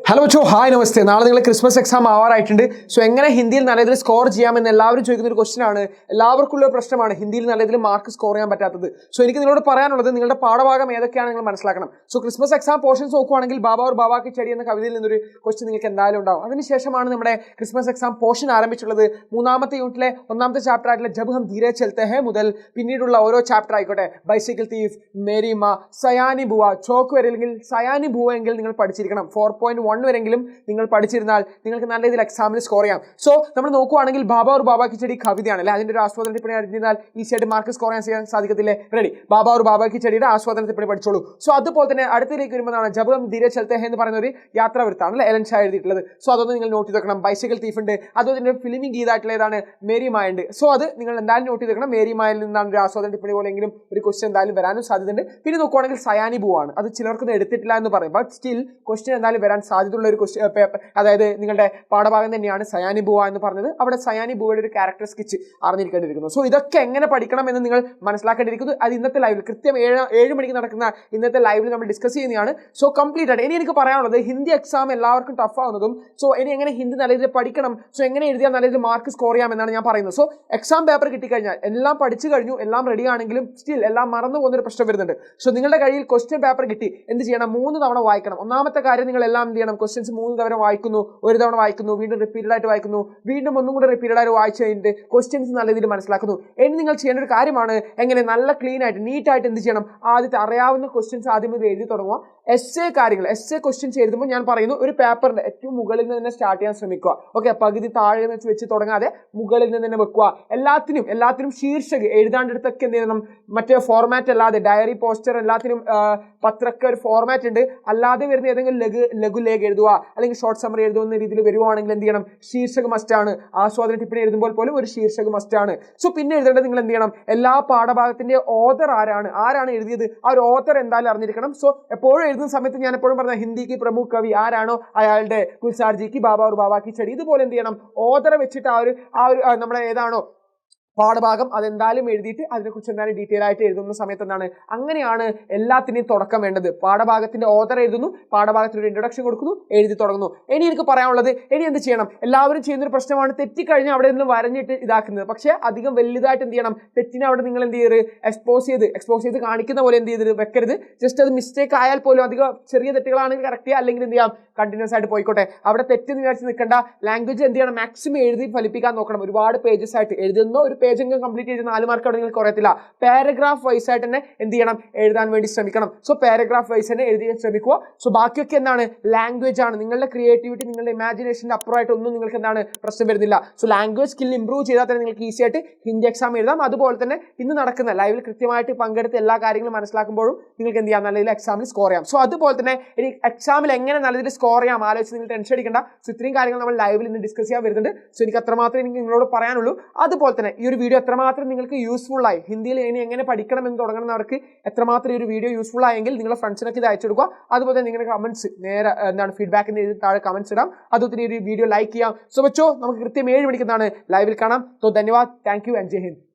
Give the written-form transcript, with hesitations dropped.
Hello ബച്ചോ, hi നമസ്തേ. നാളെ നിങ്ങൾ Christmas exam ആവാറായിട്ടുണ്ട്. So എങ്ങനെ ഹിന്ദിയിൽ നല്ല രീതിയിൽ സ്കോർ ചെയ്യാമെന്ന് എല്ലാവരും ചോദിക്കുന്ന ഒരു ക്വസ്റ്റൻ ആണ്. എല്ലാവർക്കുള്ള പ്രശ്നമാണ് ഹിന്ദിയിൽ നല്ല രീതിയിൽ മാർക്ക് സ്കോർ ചെയ്യാൻ പറ്റാത്തത്. സോ എനിക്ക് നിങ്ങളോട് പറയാനുള്ളത്, നിങ്ങളുടെ പാഠഭാഗം ഏതൊക്കെയാണ് നിങ്ങൾ മനസ്സിലാക്കണം. സോ ക്രിസ്മസ് എക്സാം പോർഷൻസ് നോക്കുവാണെങ്കിൽ ബാബ और ബാബ की ചെടി എന്ന കവിതയിൽ നിന്നൊരു ക്വസ്റ്റൻ നിങ്ങൾക്ക് എന്തായാലും ഉണ്ടാവും. അതിനുശേഷമാണ് നമ്മുടെ ക്രിസ്മസ് എക്സാം പോർഷൻ ആരംഭിച്ചുള്ളത്. മൂന്നാമത്തെ യൂണിറ്റിലെ ഒന്നാമത്തെ ചാപ്റ്റർ ആയിട്ടുള്ള ജബ് ഹം ധീരെ ചലത്തെ ഹേ മുതൽ പിന്നീടുള്ള ഓരോ ചാപ്റ്റർ ആയിക്കോട്ടെ, ബൈസൈക്കിൾ തീഫ്, മേരി മാ, സയാനി ബുവ, ചോക്ക് വരെ അല്ലെങ്കിൽ സയാനി ബുവ എങ്കിൽ നിങ്ങൾ പഠിച്ചിരിക്കണം. 4.1 വരെങ്കിലും നിങ്ങൾ പഠിച്ചിരുന്നാൽ നിങ്ങൾക്ക് നല്ല രീതിയിൽ എക്സാമിൽ സ്കോർ ചെയ്യാം. സോ നമ്മൾ നോക്കുവാണെങ്കിൽ ബാബ और ബാബ की ചെടി കവിതയാണ് അല്ലെ, അതിന്റെ ഒരു ആസ്വാദന ടിപ്പണി അറിഞ്ഞാൽ ഈസിയായിട്ട് മാർക്ക് സ്കോർ ചെയ്യാൻ സാധിക്കത്തില്ലേ? റെഡി, ബാബ और ബാബ की ചെടിയുടെ ആസ്വാദന ടിപ്പണി പഠിച്ചോളൂ. സോ അതുപോലെ തന്നെ അടുത്തേക്ക് വരുമ്പോഴാണ് ജബ് ഹം ധീരെ ചലത്തെ ഹേ എന്ന് പറയുന്ന ഒരു യാത്രാവൃത്താണ് അല്ലെ, എലൻ ഷാ എഴുതിയിട്ടുള്ളത്. സോ അതൊന്ന് നിങ്ങൾ നോട്ട് ചെയ്ത് വെക്കണം. ബൈസൈക്കിൾ തീഫ് ഉണ്ട്, അതുപോലെ തന്നെ ഫിലിമിംഗ് ഗീതായിട്ടുള്ള ഏതാണ്, മേരി മായ ഉണ്ട്. സോ അത് നിങ്ങൾ എന്തായാലും നോട്ട് ചെയ്ത് വെക്കണം. മേരി മായിൽ നിന്നാണ് ഒരു ആസ്വാദന ടിപ്പണി പോലെങ്കിലും ഒരു ക്വസ്റ്റൻ എന്തായാലും വരാനും സാധ്യതയുണ്ട്. പിന്നെ നോക്കുവാണെങ്കിൽ സയാനി ബുവാണ്, അത് ചിലർക്കൊന്നും എടുത്തിട്ടില്ല എന്ന് പറയും, ബട്ട് സ്റ്റിൽ ക്വസ്റ്റൻ എന്തായാലും വരാൻ സാധ്യതയുള്ള ഒരു ക്വസ്റ്റ്യൻ പേപ്പർ, അതായത് നിങ്ങളുടെ പാഠഭാഗം തന്നെയാണ് സയാനി ബുവ എന്ന് പറഞ്ഞത്. അവിടെ സയാനി ബുവയുടെ ഒരു ക്യാരക്ടർ സ്കെച്ച് അറിഞ്ഞിരിക്കേണ്ടിയിരിക്കുന്നു. സോ ഇതൊക്കെ എങ്ങനെ പഠിക്കണം എന്ന് നിങ്ങൾ മനസ്സിലാക്കേണ്ടിയിരിക്കുന്നു. അത് ഇന്നത്തെ ലൈവിൽ കൃത്യം 7 മണിക്ക് നടക്കുന്ന ഇന്നത്തെ ലൈവിൽ നമ്മൾ ഡിസ്കസ് ചെയ്യുന്നതാണ്. സോ കംപ്ലീറ്റ് ആയിട്ട് ഇനി എനിക്ക് പറയാനുള്ളത്, ഹിന്ദി എക്സാം എല്ലാവർക്കും ടഫ് ആവുന്നതും, സോ ഇനി എങ്ങനെ ഹിന്ദി നല്ല രീതിയിൽ പഠിക്കണം, സോ എങ്ങനെ എഴുതിയാൽ നല്ല രീതിയിൽ മാർക്ക് സ്കോർ ചെയ്യാമെന്നാണ് ഞാൻ പറയുന്നത്. സോ എക്സാം പേപ്പർ കിട്ടിക്കഴിഞ്ഞാൽ എല്ലാം പഠിച്ചു കഴിഞ്ഞു, എല്ലാം റെഡി ആണെങ്കിലും സ്റ്റിൽ എല്ലാം മറന്നു പോകുന്നൊരു പ്രശ്നം വരുന്നുണ്ട്. സോ നിങ്ങളുടെ കയ്യിൽ ക്വസ്റ്റ്യൻ പേപ്പർ കിട്ടി, എന്ത് ചെയ്യണം? 3 തവണ വായിക്കണം. ഒന്നാമത്തെ കാര്യം, നിങ്ങൾ എല്ലാം എന്ത് ചെയ്യണം? ക്വസ്റ്റ്യൻസ് 3 തവണ വായിക്കുന്നു, ഒരു തവണ വായിക്കുന്നു, വീണ്ടും റിപ്പീറ്റഡ് ആയിട്ട് വായിക്കുന്നു, വീണ്ടും ഒന്നും കൂടെ റിപ്പീറ്റഡ് ആയിട്ട് വായിച്ചു കഴിഞ്ഞിട്ട് ക്വസ്റ്റ്യൻസ് നല്ല രീതിയിൽ മനസ്സിലാക്കുന്നു. ഇനി നിങ്ങൾ ചെയ്യേണ്ട ഒരു കാര്യമാണ്, എങ്ങനെ നല്ല ക്ലീൻ ആയിട്ട് നീറ്റായിട്ട് എന്ത് ചെയ്യണം? ആദ്യത്തെ അറിയാവുന്ന ക്വസ്റ്റ്യൻസ് ആദ്യം മുതൽ എഴുതി തുടങ്ങുക. എസ്സേ കാര്യങ്ങൾ, എസ്സേ ക്വസ്റ്റ്യൻസ് എഴുതുമ്പോൾ ഞാൻ പറയുന്നു, ഒരു പേപ്പറിന്റെ ഏറ്റവും മുകളിൽ നിന്ന് തന്നെ സ്റ്റാർട്ട് ചെയ്യാൻ ശ്രമിക്കുക. ഓക്കെ, പകുതി താഴെ വെച്ച് തുടങ്ങാതെ മുകളിൽ നിന്ന് തന്നെ വെക്കുക. എല്ലാത്തിനും ശീർഷക എഴുതാണ്ടെടുത്തൊക്കെ എന്ത് ചെയ്യണം? മറ്റേ ഫോർമാറ്റ് അല്ലാതെ, ഡയറി, പോസ്റ്റർ, എല്ലാത്തിനും പത്രമൊക്കെ ഒരു ഫോർമാറ്റ് ഉണ്ട്. അല്ലാതെ വരുന്ന ഏതെങ്കിലും ലഘുലേഖ എഴുതുക അല്ലെങ്കിൽ ഷോർട്ട് സമ്മറി എഴുതുന്ന രീതിയിൽ വരുവാണെങ്കിൽ എന്ത് ചെയ്യണം? ശീർഷക മസ്റ്റാണ്. ആസ്വാദന ടിപ്പണി എഴുതുമ്പോൾ പോലും ഒരു ശീർഷക മസ്റ്റാണ്. സോ പിന്നെ എഴുതേണ്ടത്, നിങ്ങൾ എന്ത് ചെയ്യണം? എല്ലാ പാഠഭാഗത്തിന്റെ ഓഥർ ആരാണ് എഴുതിയത്, ആ ഒരു ഓഥർ എന്തായാലും അറിഞ്ഞിരിക്കണം. സോ എപ്പോഴും എഴുതുന്ന സമയത്ത് ഞാൻ എപ്പോഴും പറഞ്ഞ ഹിന്ദിക്ക് പ്രമുഖ കവി ആരാണോ അയാളുടെ ഗുൽസാർജിക്ക് ബാബ और ബാബ की ചെടി, ഇതുപോലെ എന്ത് ചെയ്യണം? ഓഥറെ വെച്ചിട്ട് ആ ഒരു നമ്മുടെ ഏതാണോ പാഠഭാഗം അതെന്തായാലും എഴുതിയിട്ട് അതിനെക്കുറിച്ച് എന്തായാലും ഡീറ്റെയിൽ ആയിട്ട് എഴുതുന്ന സമയത്ത് എന്താണ്, അങ്ങനെയാണ് എല്ലാത്തിനെയും തുടക്കം വേണ്ടത്. പാഠഭാഗത്തിന്റെ ഓഥർ എഴുതുന്നു, പാഠഭാഗത്തിന് ഒരു ഇൻട്രൊഡക്ഷൻ കൊടുക്കുന്നു, എഴുതി തുടങ്ങുന്നു. ഇനി എനിക്ക് പറയാനുള്ളത്, ഇനി എന്ത് ചെയ്യണം? എല്ലാവരും ചെയ്യുന്നൊരു പ്രശ്നമാണ്, തെറ്റിക്കഴിഞ്ഞാൽ അവിടെ നിന്ന് വരഞ്ഞിട്ട് ഇതാക്കുന്നത്. പക്ഷേ അധികം വലുതായിട്ട് എന്ത് ചെയ്യണം? തെറ്റിനെ അവിടെ നിങ്ങൾ എന്ത് ചെയ്യരുത്? എക്സ്പോസ് ചെയ്ത് കാണിക്കുന്ന പോലെ എന്ത് ചെയ്തത് വെക്കരുത്. ജസ്റ്റ് അത് മിസ്റ്റേക്ക് ആയാൽ പോലും, അധികം ചെറിയ തെറ്റുകളാണെങ്കിൽ കറക്റ്റ് ചെയ്യുക, അല്ലെങ്കിൽ എന്ത് ചെയ്യാം? കണ്ടിന്യൂസ് ആയിട്ട് പോയിക്കോട്ടെ. അവിടെ തെറ്റെന്ന് വിചാരിച്ച് നിൽക്കേണ്ട. ലാംഗ്വേജ് എന്ത് ചെയ്യണം? മാക്സിമം എഴുതി ഫലിപ്പിക്കാൻ നോക്കണം. ഒരുപാട് പേജസ് ആയിട്ട് എഴുതുന്ന ഒരു പേജെങ്കിലും കംപ്ലീറ്റ് ചെയ്ത് 4 മാർക്ക് അവിടെ നിങ്ങൾക്ക് കുറയത്തില്ല. പാരഗ്രാഫ് വൈസ് ആയിട്ട് തന്നെ എന്ത് ചെയ്യണം? എഴുതാൻ വേണ്ടി ശ്രമിക്കണം. സോ പാരഗ്രാഫ് വൈസ് തന്നെ എഴുതാൻ ശ്രമിക്കുക. സോ ബാക്കിയൊക്കെ എന്താണ്? ലാംഗ്വേജ് ആണ്. നിങ്ങളുടെ ക്രിയേറ്റിവിറ്റി, നിങ്ങളുടെ ഇമാജിനേഷൻ്റെ അപ്പുറമായിട്ട് ഒന്നും നിങ്ങൾക്ക് എന്താണ് പ്രശ്നം വരുന്നില്ല. സോ ലാംഗ്വേജ് സ്കിൽ ഇംപ്രൂവ് ചെയ്താൽ തന്നെ നിങ്ങൾക്ക് ഈസി ആയിട്ട് ഹിന്ദി എക്സാം എഴുതാം. അതുപോലെ തന്നെ ഇന്ന് നടക്കുന്ന ലൈവിൽ കൃത്യമായിട്ട് പങ്കെടുത്ത് എല്ലാ കാര്യങ്ങളും മനസ്സിലാക്കുമ്പോഴും നിങ്ങൾക്ക് എന്ത് ചെയ്യാം? നല്ല രീതിയിൽ എക്സാമിൽ സ്കോർ ചെയ്യാം. സോ അതുപോലെ തന്നെ ഇനി എക്സാമിൽ എങ്ങനെ നല്ല രീതിയിൽ സ്കോർ ചെയ്യാം ആലോചിച്ച് നിങ്ങൾ ടെൻഷൻ അടിക്കേണ്ട. സോ ഇത്രയും കാര്യങ്ങൾ നമ്മൾ ലൈവിൽ ഇന്ന് ഡിസ്കസ് ചെയ്യാൻ വരുന്നുണ്ട്. സോ എനിക്ക് അത്രമാത്രം എനിക്ക് നിങ്ങളോട് പറയാനുള്ളൂ. അതുപോലെ തന്നെ ഈ ഒരു വീഡിയോ എത്രമാത്രം നിങ്ങൾക്ക് യൂസ്ഫുൾ ആയി, ഹിന്ദിയിൽ ഇനി എങ്ങനെ പഠിക്കണം എന്ന് തുടങ്ങുന്നവർക്ക് എത്രമാത്രം ഈ ഒരു വീഡിയോ യൂസ്ഫുൾ ആയെങ്കിൽ നിങ്ങളുടെ ഫ്രണ്ട്സിനൊക്കെ ഇത് അയച്ചു കൊടുക്കുക. അതുപോലെ തന്നെ നിങ്ങളുടെ കമന്റ്സ് നേരെ എന്താണ് ഫീഡ്ബാക്കിന് താഴെ കമന്റ്സ് ഇടാം. അതുപോലെ ഈ ഒരു വീഡിയോ ലൈക്ക് ചെയ്യാം. സോ വെച്ചോ, നമുക്ക് കൃത്യം 7 മണിക്ക് ലൈവിൽ കാണാം. So dhanyavad, thank you and Jai Hind.